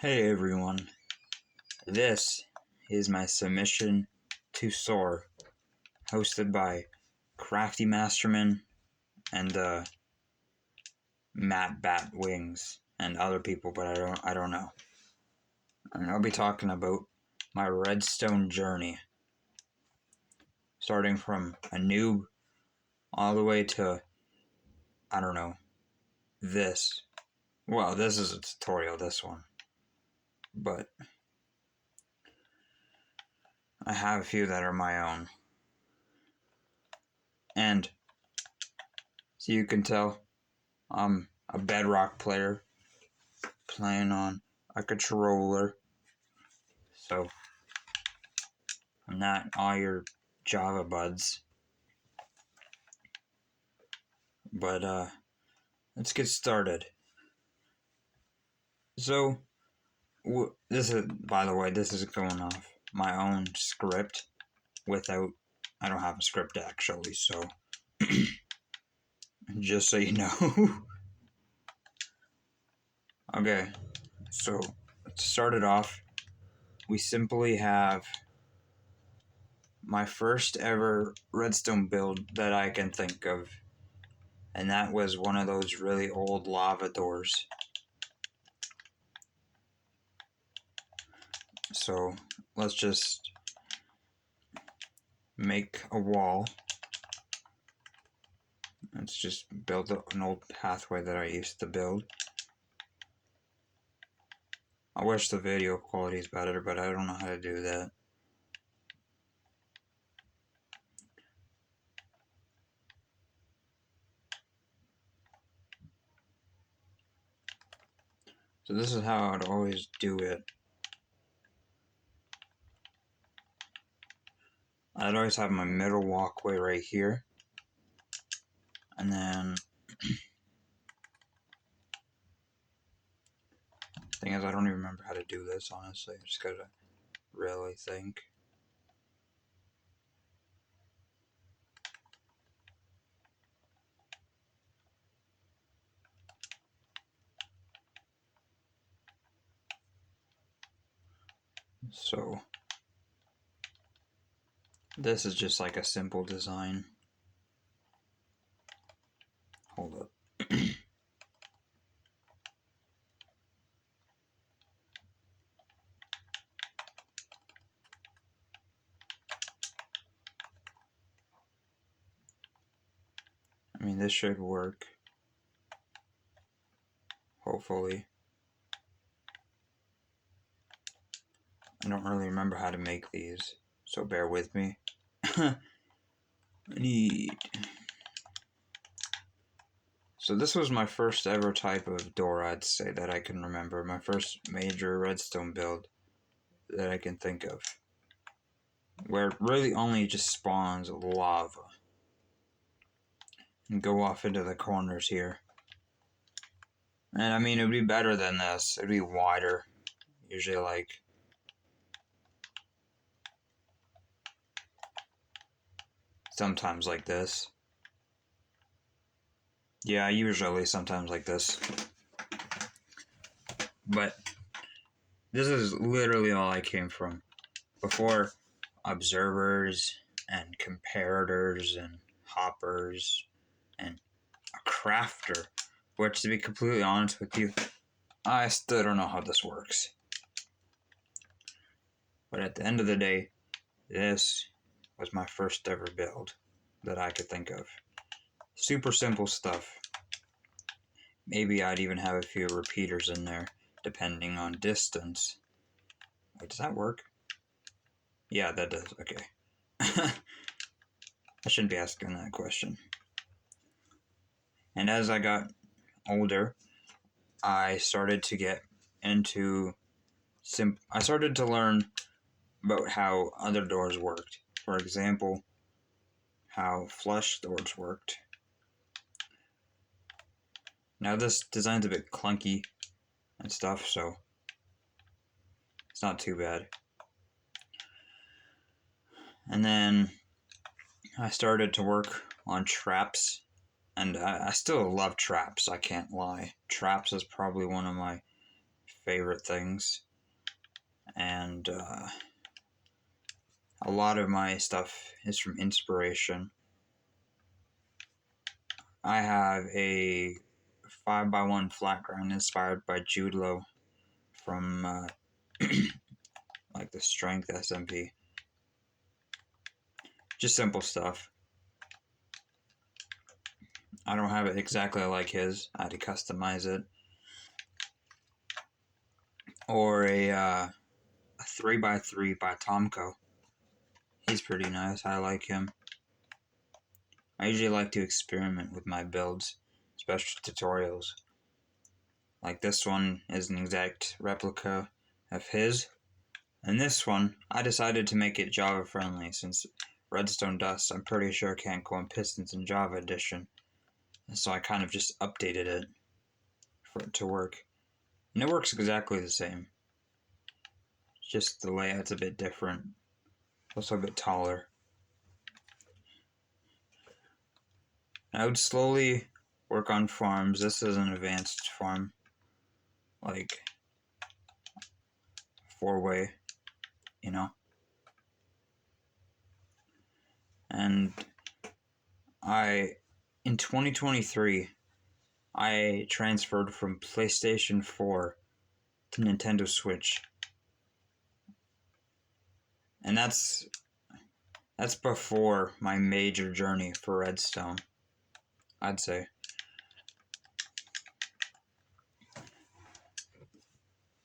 Hey everyone, this is my submission to SOAR, hosted by Crafty Masterman and Matt Bat Wings and other people, but I don't know. And I'll be talking about my redstone journey, starting from a noob all the way to this. Well, this is a tutorial, this one, but I have a few that are my own. And so you can tell, I'm a Bedrock player playing on a controller, so I'm not all your Java buds. But let's get started. So this is, by the way, this is going off my own script I don't have a script actually, so just so you know. Okay, so to start it off, we simply have my first ever redstone build that I can think of, and that was one of those really old lava doors. So let's just make a wall. Let's just build an old pathway that I used to build. I wish the video quality is better, but I don't know how to do that. So this is how I'd always do it. I'd always have my middle walkway right here. And then thing is, I don't even remember how to do this, honestly. I just gotta really think. So this is just like a simple design. Hold up. I mean, this should work. Hopefully. I don't really remember how to make these, so bear with me. So this was my first ever type of door, I'd say, that I can remember. My first major redstone build that I can think of, where it really only just spawns lava and go off into the corners here. And I mean, it would be better than this. It'd be wider, usually like sometimes like this. Yeah, usually sometimes like this. But this is literally all I came from. Before observers and comparators and hoppers and a crafter, which, to be completely honest with you, I still don't know how this works. But at the end of the day, this was my first ever build that I could think of. Super simple stuff. Maybe I'd even have a few repeaters in there, depending on distance. Wait, does that work? Yeah, that does. Okay. I shouldn't be asking that question. And as I got older, I started to get into I started to learn about how other doors worked. For example, how flush doors worked. Now this design's a bit clunky and stuff, so it's not too bad. And then I started to work on traps, and I still love traps, I can't lie. Traps is probably one of my favorite things, and a lot of my stuff is from inspiration. I have a 5x1 flat ground inspired by Jude Law from like the Strength SMP. Just simple stuff. I don't have it exactly like his. I had to customize it. Or a 3x3 by Tomko. He's pretty nice. I like him. I usually like to experiment with my builds, especially tutorials. Like this one is an exact replica of his. And this one, I decided to make it Java friendly since Redstone Dust, I'm pretty sure, can't go on Pistons in Java Edition. And so I kind of just updated it for it to work. And it works exactly the same. Just the layout's a bit different. Also a bit taller. I would slowly work on farms. This is an advanced farm. Like 4-way, you know? And in 2023, I transferred from PlayStation 4 to Nintendo Switch. And that's before my major journey for Redstone, I'd say.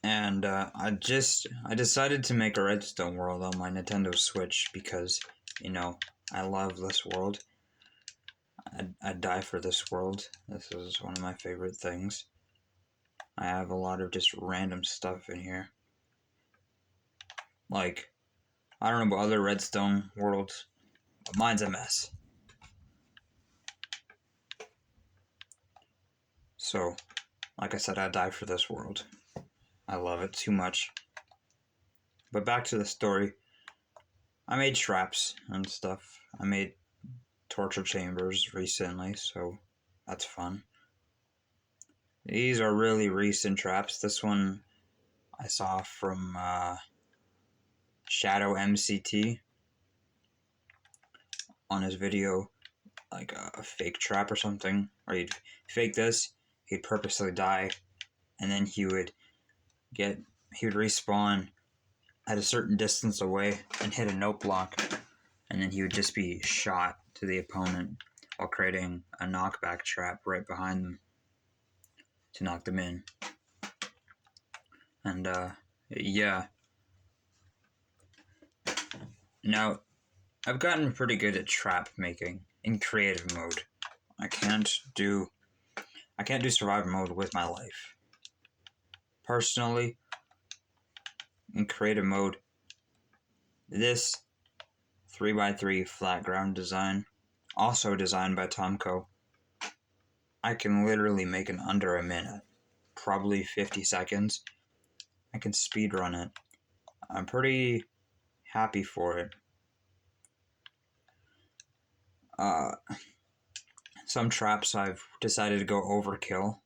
And I decided to make a Redstone world on my Nintendo Switch because, you know, I love this world. I'd die for this world. This is one of my favorite things. I have a lot of just random stuff in here. Like, I don't know about other Redstone worlds, but mine's a mess. So, like I said, I'd die for this world. I love it too much. But back to the story. I made traps and stuff. I made torture chambers recently, so that's fun. These are really recent traps. This one I saw from Shadow MCT on his video, like a fake trap or something, or he'd fake this, he'd purposely die, and then he would respawn at a certain distance away and hit a note block, and then he would just be shot to the opponent while creating a knockback trap right behind them to knock them in. And yeah. Now, I've gotten pretty good at trap making in creative mode. I can't do survival mode with my life. Personally, in creative mode, this 3x3 flat ground design, also designed by Tomko, I can literally make in under a minute, probably 50 seconds. I can speedrun it. I'm pretty happy for it. Some traps I've decided to go overkill,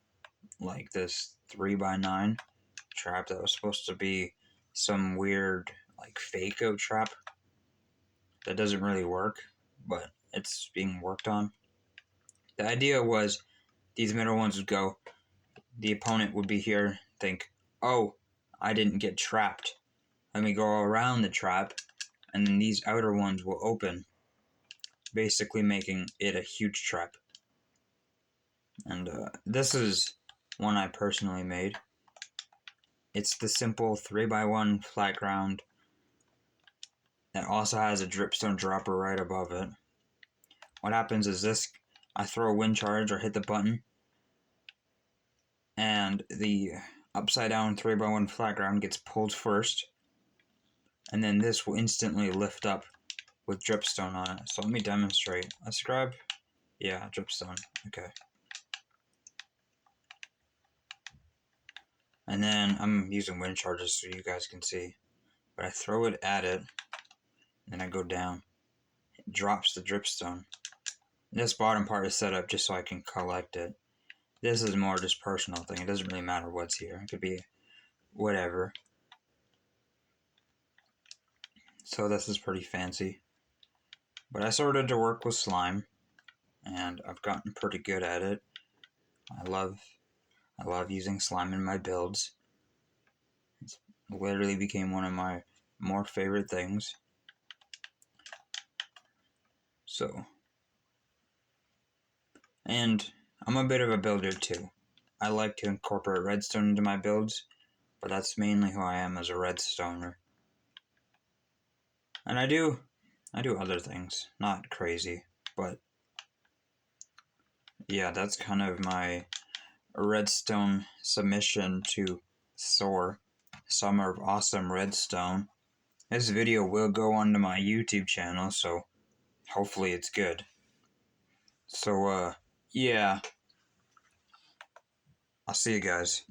like this 3x9 trap that was supposed to be some weird, like, fake out trap that doesn't really work, but it's being worked on. The idea was these middle ones would go, the opponent would be here, think, oh, I didn't get trapped. Let me go around the trap, and then these outer ones will open, basically making it a huge trap. And this is one I personally made. It's the simple 3x1 flat ground that also has a dripstone dropper right above it. What happens is this, I throw a wind charge or hit the button, and the upside down 3x1 flat ground gets pulled first, and then this will instantly lift up with dripstone on it. So let me demonstrate. Let's grab, yeah, dripstone, okay. And then I'm using wind charges so you guys can see. But I throw it at it, then I go down. It drops the dripstone. This bottom part is set up just so I can collect it. This is more just personal thing. It doesn't really matter what's here. It could be whatever. So this is pretty fancy. But I started to work with slime, and I've gotten pretty good at it. I love using slime in my builds. It's literally became one of my more favorite things. So, and I'm a bit of a builder too. I like to incorporate redstone into my builds, but that's mainly who I am as a redstoner. And I do other things, not crazy, but yeah, that's kind of my redstone submission to SOAR, Summer of Awesome Redstone. This video will go onto my YouTube channel, so hopefully it's good. So, yeah, I'll see you guys.